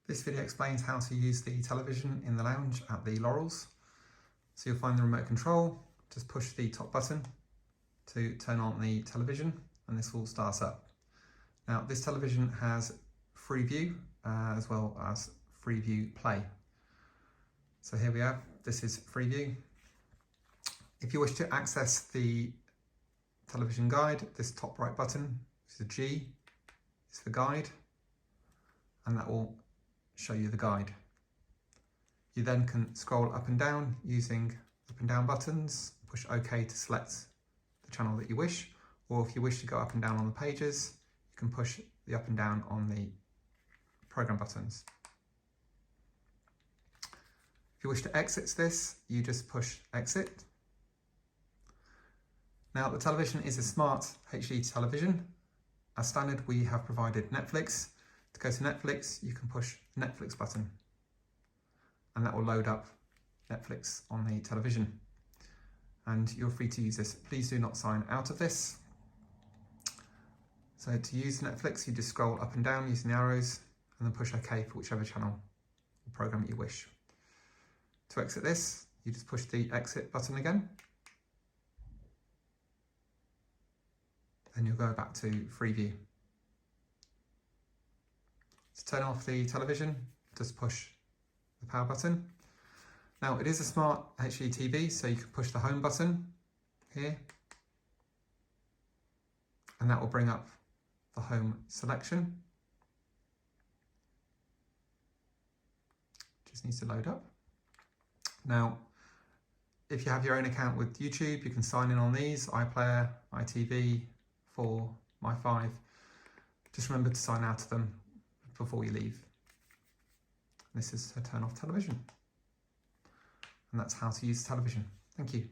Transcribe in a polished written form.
This video explains how to use the television in the lounge at the Laurels. So you'll find the remote control, just push the top button to turn on the television and this will start up. Now this television has free view as well as free view play. So here we have, this is free view. If you wish to access the television guide, this top right button is a G, is for guide, and that will show you the guide. You then can scroll up and down using up and down buttons, push OK to select the channel that you wish, or if you wish to go up and down on the pages, you can push the up and down on the program buttons. If you wish to exit this, you just push exit. Now the television is a smart HD television. As standard, we have provided Netflix. To go to Netflix, you can push the Netflix button and that will load up Netflix on the television. And you're free to use this. Please do not sign out of this. So to use Netflix, you just scroll up and down using the arrows and then push OK for whichever channel or program you wish. To exit this, you just push the exit button again. Then you'll go back to free view. To turn off the television, just push the power button. Now it is a smart HD TV, so you can push the home button here and that will bring up the home selection. Just needs to load up. Now, if you have your own account with YouTube, you can sign in on these, iPlayer, iTV, 4, My5. Just remember to sign out of them before you leave. This is a turn off television. And that's how to use television. Thank you.